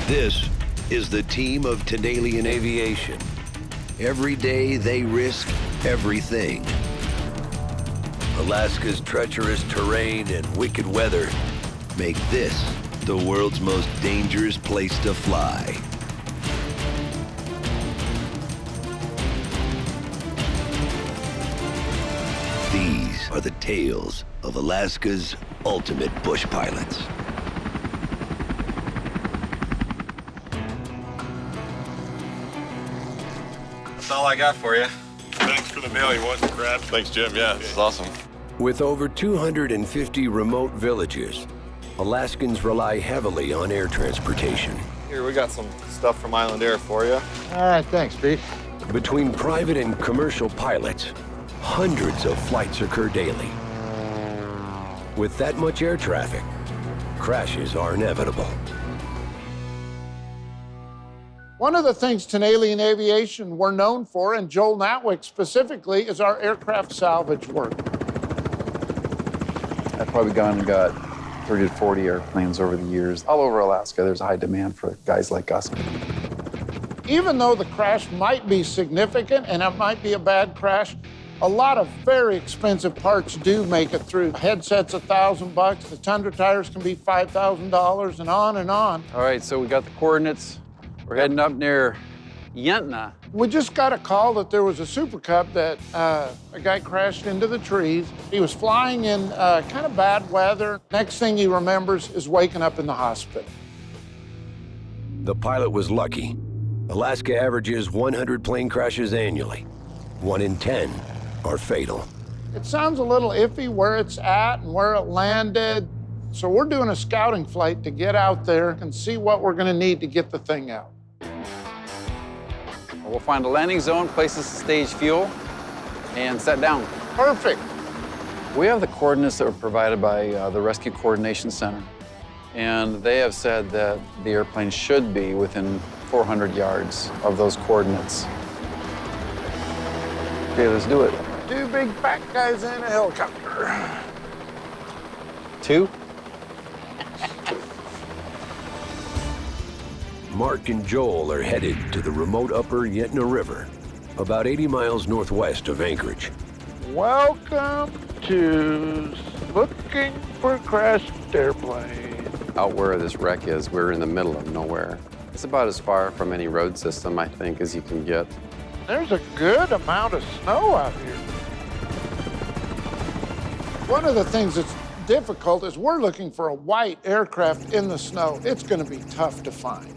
This is the team of Tenalian Aviation. Every day they risk everything. Alaska's treacherous terrain and wicked weather make this the world's most dangerous place to fly. These are the tales of Alaska's ultimate bush pilots. That's all I got for you. Thanks for the mail you wanted to grab. Thanks, Jim. Yeah, this is awesome. With over 250 remote villages, Alaskans rely heavily on air transportation. Here, we got some stuff from Island Air for you. All right, thanks, Pete. Between private and commercial pilots, hundreds of flights occur daily. With that much air traffic, crashes are inevitable. One of the things Tenalian Aviation we're known for, and Joel Natwick specifically, is our aircraft salvage work. I've probably gone and got 30 to 40 airplanes over the years. All over Alaska, there's a high demand for guys like us. Even though the crash might be significant and it might be a bad crash, a lot of very expensive parts do make it through. Headset's $1,000, the Tundra tires can be $5,000, and on and on. All right, so we got the coordinates. We're heading up near Yentna. We just got a call that there was a Super Cub that a guy crashed into the trees. He was flying in kind of bad weather. Next thing he remembers is waking up in the hospital. The pilot was lucky. Alaska averages 100 plane crashes annually. 1 in 10 are fatal. It sounds a little iffy where it's at and where it landed. So we're doing a scouting flight to get out there and see what we're going to need to get the thing out. We'll find a landing zone, places to stage fuel, and set down. Perfect. We have the coordinates that were provided by the Rescue Coordination Center, and they have said that the airplane should be within 400 yards of those coordinates. Okay, let's do it. 2 big fat guys in a helicopter. 2. Mark and Joel are headed to the remote upper Yentna River, about 80 miles northwest of Anchorage. Welcome to Looking for Crashed Airplane. Out where this wreck is, we're in the middle of nowhere. It's about as far from any road system, I think, as you can get. There's a good amount of snow out here. One of the things that's difficult is we're looking for a white aircraft in the snow. It's going to be tough to find.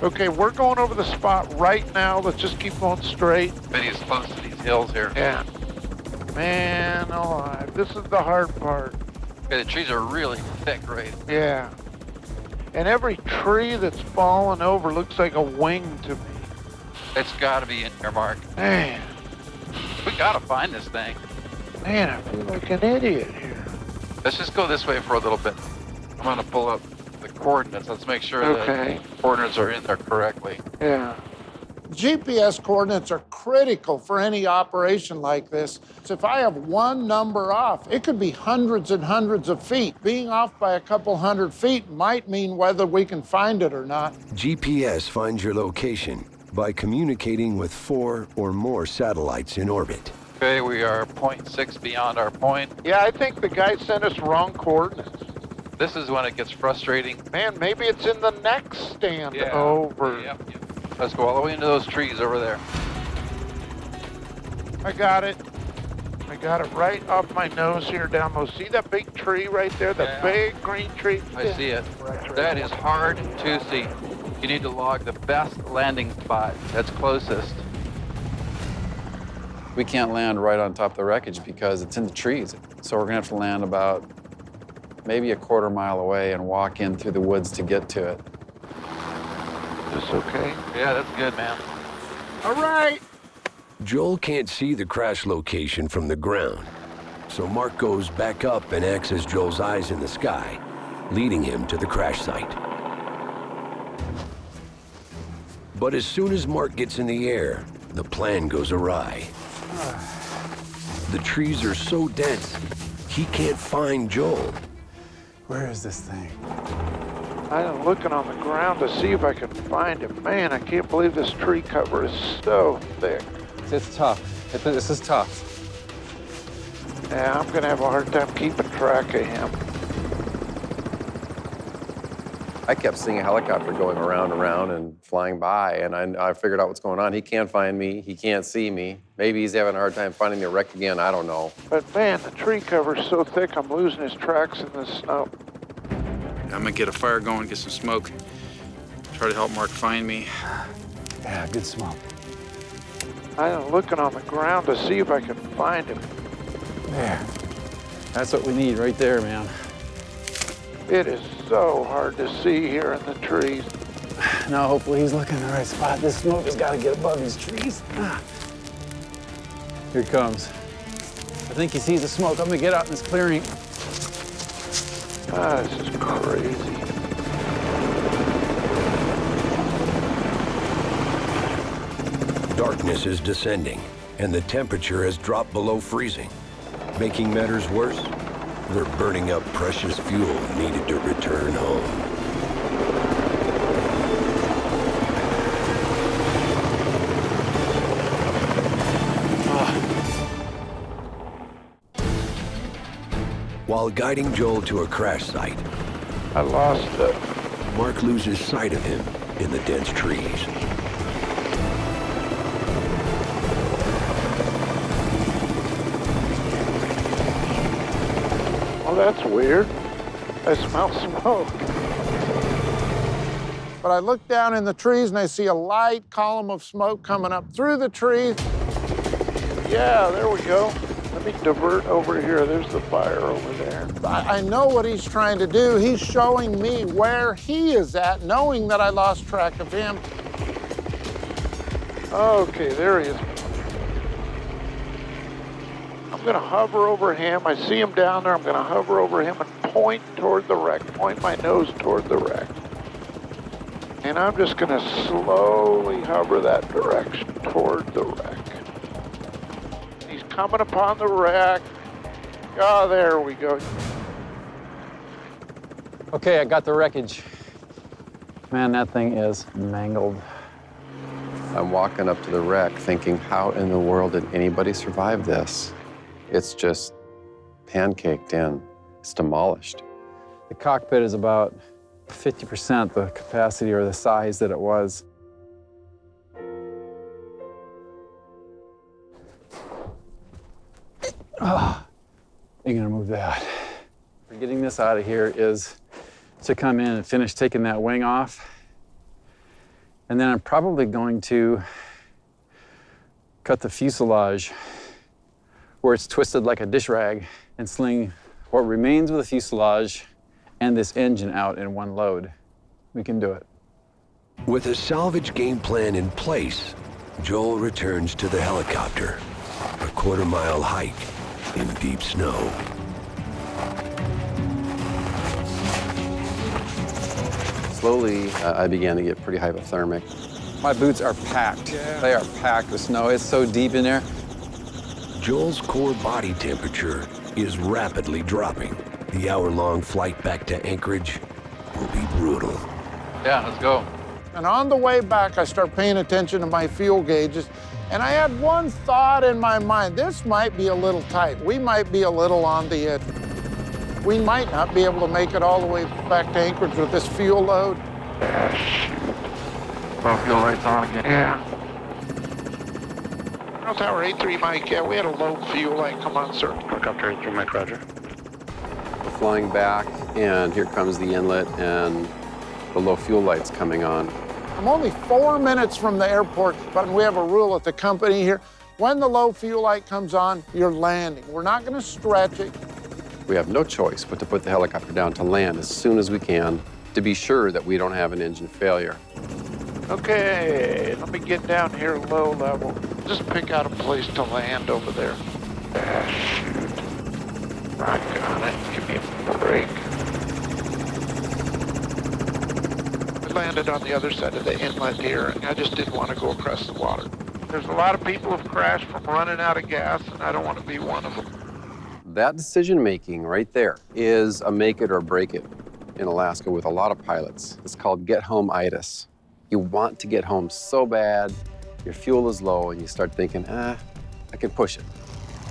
Okay, we're going over the spot right now. Let's just keep going straight. Betty is close to these hills here. Yeah. Man alive, this is the hard part. Okay, the trees are really thick, right? Yeah. And every tree that's fallen over looks like a wing to me. It's got to be in here, Mark. Man, We got to find this thing. man, I feel like an idiot here. Let's just go this way for a little bit. I'm going to pull up the coordinates. Let's make sure Okay. the coordinates are in there correctly. Yeah. GPS coordinates are critical for any operation like this. So if I have one number off, it could be hundreds and hundreds of feet. Being off by a couple hundred feet might mean whether we can find it or not. GPS finds your location by communicating with 4 or more satellites in orbit. Okay, we are 0.6 beyond our point. Yeah, I think the guy sent us wrong coordinates. This is when it gets frustrating. Man, maybe it's in the next stand over. Yep. Let's go all the way into those trees over there. I got it. I got it right off my nose here down low. See that big tree right there? That big green tree? I see it. That is hard to see. You need to log the best landing spot that's closest. We can't land right on top of the wreckage because it's in the trees. So we're gonna have to land about maybe a quarter mile away and walk in through the woods to get to it. Is this okay? Yeah, that's good, man. All right. Joel can't see the crash location from the ground, so Mark goes back up and acts as Joel's eyes in the sky, leading him to the crash site. But as soon as Mark gets in the air, the plan goes awry. The trees are so dense, he can't find Joel. Where is this thing? I'm looking on the ground to see if I can find him. Man, I can't believe this tree cover is so thick. It's tough. This is tough. Yeah, I'm gonna have a hard time keeping track of him. I kept seeing a helicopter going around and flying by, and I figured out what's going on. He can't find me. He can't see me. Maybe he's having a hard time finding the wreck again. I don't know. But man, the tree cover's so thick, I'm losing his tracks in the snow. I'm gonna get a fire going, get some smoke. Try to help Mark find me. Yeah, good smoke. I'm looking on the ground to see if I can find him. There. That's what we need right there, man. It is so hard to see here in the trees. Now, hopefully he's looking in the right spot. This smoke has got to get above these trees. Here it comes. I think he sees the smoke. I'm gonna get out in this clearing. This is crazy. Darkness is descending, and the temperature has dropped below freezing. Making matters worse, they're burning up precious fuel needed to return home. While guiding Joel to a crash site, I lost it. Mark loses sight of him in the dense trees. Well, that's weird. I smell smoke. But I look down in the trees and I see a light column of smoke coming up through the trees. Yeah, there we go. Let me divert over here. There's the fire over there. I know what he's trying to do. He's showing me where he is at, knowing that I lost track of him. Okay, there he is. I'm gonna hover over him. I see him down there. I'm gonna hover over him and point toward the wreck, point my nose toward the wreck. And I'm just gonna slowly hover that direction toward the wreck. He's coming upon the wreck. Oh, there we go. Okay, I got the wreckage. Man, that thing is mangled. I'm walking up to the wreck thinking, how in the world did anybody survive this? It's just pancaked in. It's demolished. The cockpit is about 50% the capacity or the size that it was. Oh, you're gonna move that. Getting this out of here is to come in and finish taking that wing off. And then I'm probably going to cut the fuselage where it's twisted like a dish rag and sling what remains of the fuselage and this engine out in one load. We can do it. With a salvage game plan in place, Joel returns to the helicopter, a quarter-mile hike in deep snow. Slowly, I began to get pretty hypothermic. My boots are packed. Yeah. They are packed with snow. It's so deep in there. Joel's core body temperature is rapidly dropping. The hour-long flight back to Anchorage will be brutal. Yeah, let's go. And on the way back, I start paying attention to my fuel gauges, and I had one thought in my mind. This might be a little tight. We might be a little on the edge. We might not be able to make it all the way back to Anchorage with this fuel load. Well, fuel lights on again. Yeah. Tower 83, Mike. Yeah, we had a low fuel light come on, sir. Helicopter 83, Mike, roger. We're flying back, and here comes the inlet and the low fuel lights coming on. I'm only 4 minutes from the airport, but we have a rule at the company here. When the low fuel light comes on, you're landing. We're not going to stretch it. We have no choice but to put the helicopter down to land as soon as we can to be sure that we don't have an engine failure. Okay, let me get down here low level. Just pick out a place to land over there. Shoot. I got it. Give me a break. I landed on the other side of the inlet here, and I just didn't want to go across the water. There's a lot of people who've crashed from running out of gas, and I don't want to be one of them. That decision-making right there is a make it or break it. in Alaska with a lot of pilots. It's called get-home-itis. You want to get home so bad, your fuel is low, and you start thinking, I can push it.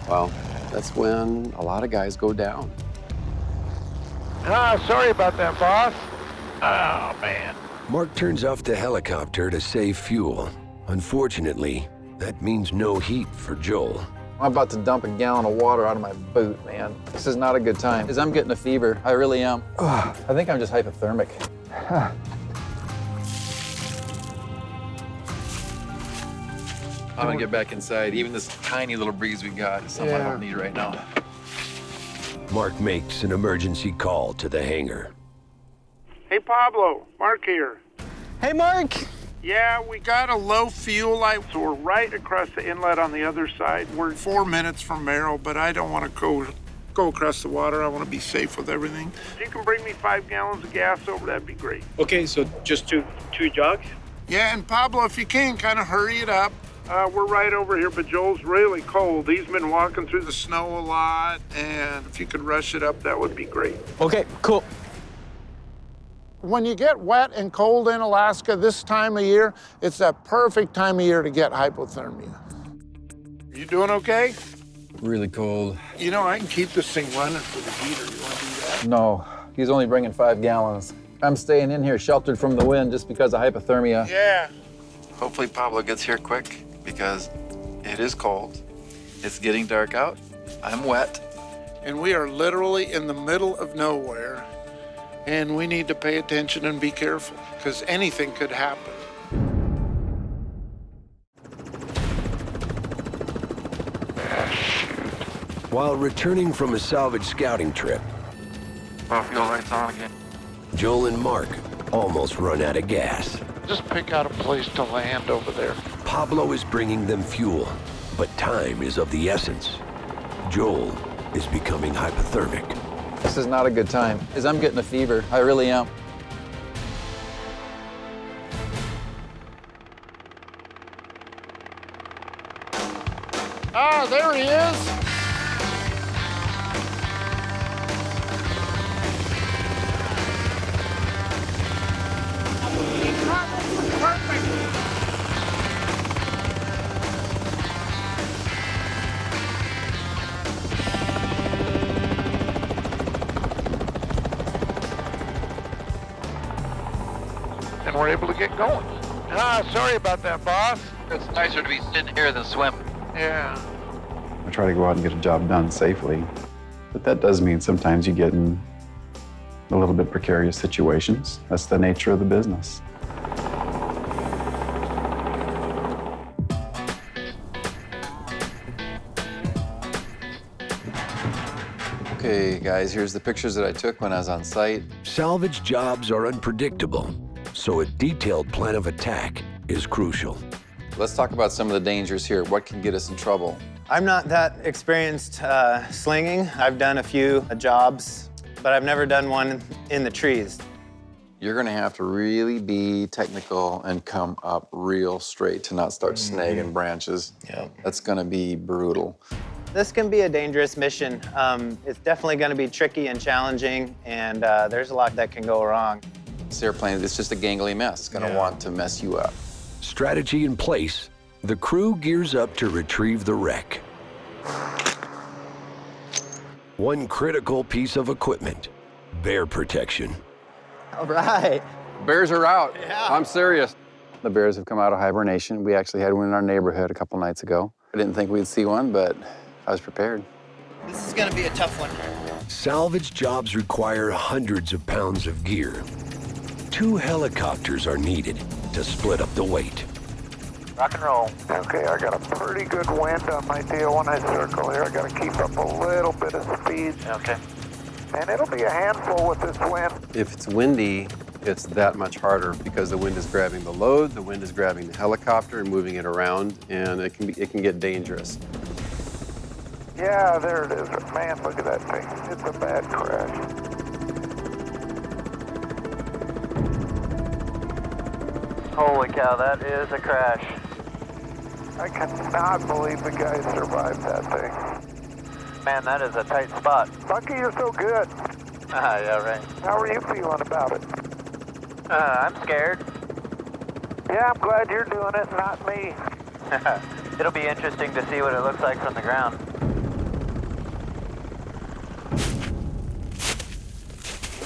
Well, that's when a lot of guys go down. Sorry about that, boss. Oh, man. Mark turns off the helicopter to save fuel. Unfortunately, that means no heat for Joel. I'm about to dump a gallon of water out of my boot, man. This is not a good time, because I'm getting a fever. I really am. I think I'm just hypothermic. I'm gonna get back inside. Even this tiny little breeze we got is something I don't need right now. Mark makes an emergency call to the hangar. Hey, Pablo, Mark here. Hey, Mark. Yeah, we got a low fuel light, so we're right across the inlet on the other side. We're 4 minutes from Merrill, but I don't want to go across the water. I want to be safe with everything. If you can bring me 5 gallons of gas over, that'd be great. Okay, so just two jogs? Yeah, and Pablo, if you can, kind of hurry it up. We're right over here, but Joel's really cold. He's been walking through the snow a lot, and if you could rush it up, that would be great. Okay, cool. When you get wet and cold in Alaska this time of year, it's that perfect time of year to get hypothermia. You doing okay? Really cold. You know, I can keep this thing running for the heater. You want to do that? No, he's only bringing 5 gallons. I'm staying in here sheltered from the wind just because of hypothermia. Yeah. Hopefully Pablo gets here quick because it is cold. It's getting dark out. I'm wet. And we are literally in the middle of nowhere. And we need to pay attention and be careful, because anything could happen. While returning from a salvage scouting trip, Fuel lights on again. Joel and Mark almost run out of gas. Just pick out a place to land over there. Pablo is bringing them fuel, but time is of the essence. Joel is becoming hypothermic. This is not a good time, because I'm getting a fever. I really am. Ah, there he is. Perfect. And we're able to get going. Sorry about that, boss. It's nicer to be sitting here than swimming. Yeah. I try to go out and get a job done safely. But that does mean sometimes you get in a little bit precarious situations. That's the nature of the business. Okay, guys, here's the pictures that I took when I was on site. Salvage jobs are unpredictable, so a detailed plan of attack is crucial. Let's talk about some of the dangers here. What can get us in trouble? I'm not that experienced slinging. I've done a few jobs, but I've never done one in the trees. You're gonna have to really be technical and come up real straight to not start snagging branches. Yeah. That's gonna be brutal. This can be a dangerous mission. It's definitely gonna be tricky and challenging, and there's a lot that can go wrong. This airplane, it's just a gangly mess. It's gonna want to mess you up. Strategy in place, the crew gears up to retrieve the wreck. One critical piece of equipment, bear protection. All right. Bears are out. Yeah. I'm serious. The bears have come out of hibernation. We actually had one in our neighborhood a couple nights ago. I didn't think we'd see one, but I was prepared. This is gonna be a tough one. Salvage jobs require hundreds of pounds of gear. 2 helicopters are needed to split up the weight. Rock and roll. Okay, I got a pretty good wind on my deal when I circle here. I got to keep up a little bit of speed. Okay. And it'll be a handful with this wind. If it's windy, it's that much harder because the wind is grabbing the load, the wind is grabbing the helicopter and moving it around, and it can get dangerous. Yeah, there it is. Man, look at that thing. It's a bad crash. Holy cow, that is a crash. I cannot believe the guy survived that thing. Man, that is a tight spot. Bucky, you're so good. Yeah, right. How are you feeling about it? I'm scared. Yeah, I'm glad you're doing it, not me. It'll be interesting to see what it looks like from the ground.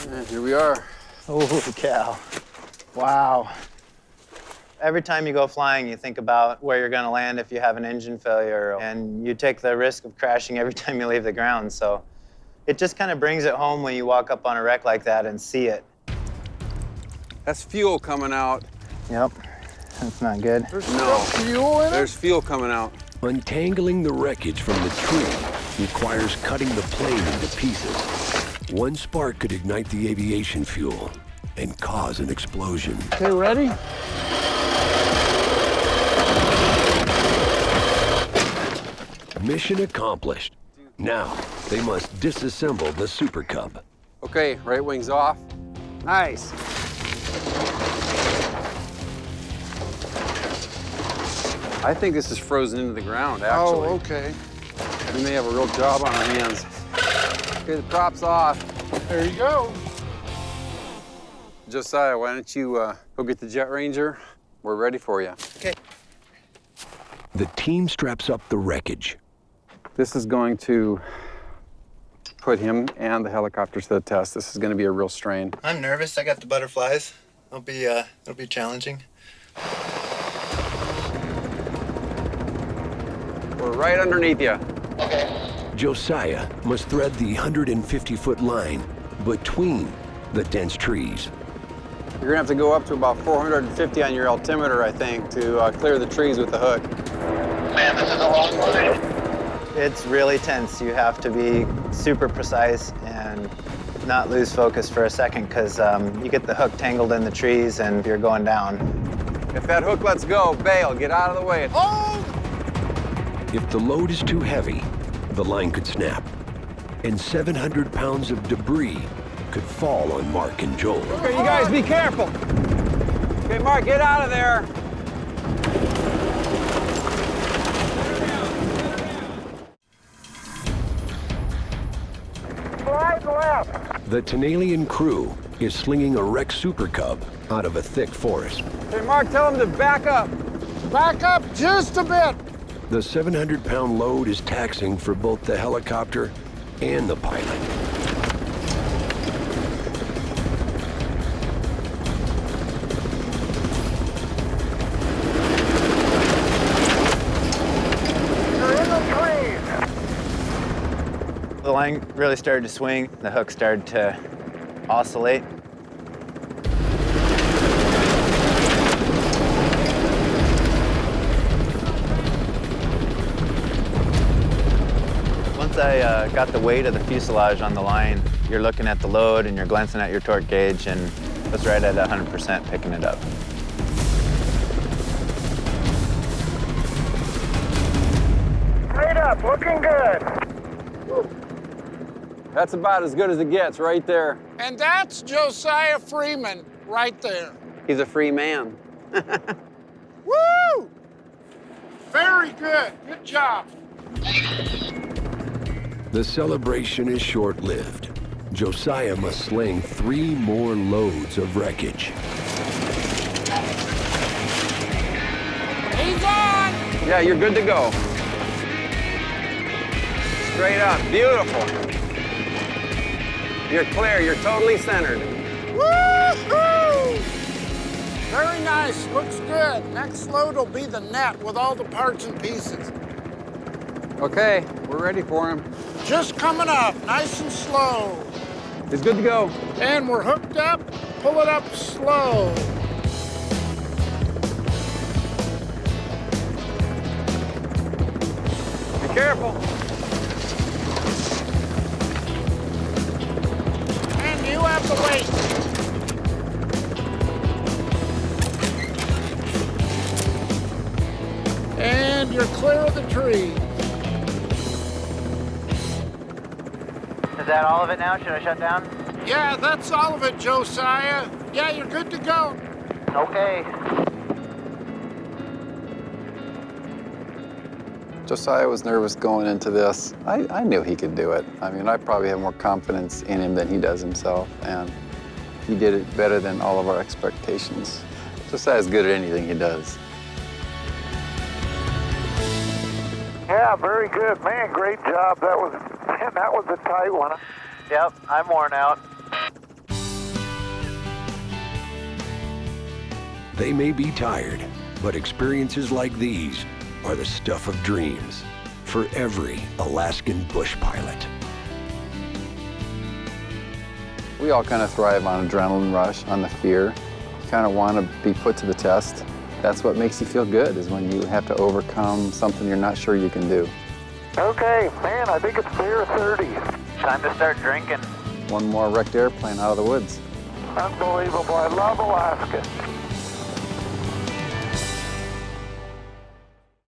And here we are. Holy cow. Wow. Every time you go flying, you think about where you're going to land if you have an engine failure, and you take the risk of crashing every time you leave the ground. So it just kind of brings it home when you walk up on a wreck like that and see it. That's fuel coming out. Yep, that's not good. No, Fuel in it? there's fuel coming out. Untangling the wreckage from the tree requires cutting the plane into pieces. One spark could ignite the aviation fuel and cause an explosion. Okay, ready? Mission accomplished. Now, they must disassemble the Super Cub. Okay, right wing's off. Nice. I think this is frozen into the ground, actually. Oh, okay. We may have a real job on our hands. Okay, the prop's off. There you go. Josiah, why don't you go get the Jet Ranger? We're ready for you. Okay. The team straps up the wreckage. This is going to put him and the helicopters to the test. This is going to be a real strain. I'm nervous. I got the butterflies. It'll be challenging. We're right underneath you. Josiah must thread the 150-foot line between the dense trees. You're gonna have to go up to about 450 on your altimeter, I think, to clear the trees with the hook. Man, this is a long one. It's really tense. You have to be super precise and not lose focus for a second, because you get the hook tangled in the trees and you're going down. If that hook lets go, bail, get out of the way. Oh! If the load is too heavy, the line could snap, and 700 pounds of debris could fall on Mark and Joel. Okay, you guys be careful. Okay, Mark, get out of there. Slide left. The Tenalian crew is slinging a wrecked Super Cub out of a thick forest. Okay, Mark, tell him to back up. Back up just a bit. The 700-pound load is taxing for both the helicopter and the pilot. You're in the trees. The line really started to swing. The hook started to oscillate. Once I got the weight of the fuselage on the line, you're looking at the load and you're glancing at your torque gauge, and it was right at 100% picking it up. Straight up, looking good. That's about as good as it gets right there. And that's Josiah Freeman right there. He's a free man. Woo! Very good. Good job. The celebration is short-lived. Josiah must sling 3 more loads of wreckage. He's on! Yeah, you're good to go. Straight up, beautiful. You're clear, you're totally centered. Woo-hoo! Very nice, looks good. Next load will be the net with all the parts and pieces. Okay, we're ready for him. Just coming up, nice and slow. He's good to go. And we're hooked up, pull it up slow. Be careful. And you have the weight. And you're clear of the tree. Is that all of it now? Should I shut down? Yeah, that's all of it, Josiah. Yeah, you're good to go. Okay. Josiah was nervous going into this. I knew he could do it. I mean, I probably have more confidence in him than he does himself, and he did it better than all of our expectations. Josiah's good at anything he does. Yeah, very good. Man, great job. That was a tight one. Yep, I'm worn out. They may be tired, but experiences like these are the stuff of dreams for every Alaskan bush pilot. We all kind of thrive on adrenaline rush, on the fear. You kind of want to be put to the test. That's what makes you feel good, is when you have to overcome something you're not sure you can do. Okay, man, I think it's beer 30. Time to start drinking. One more wrecked airplane out of the woods. Unbelievable. I love Alaska.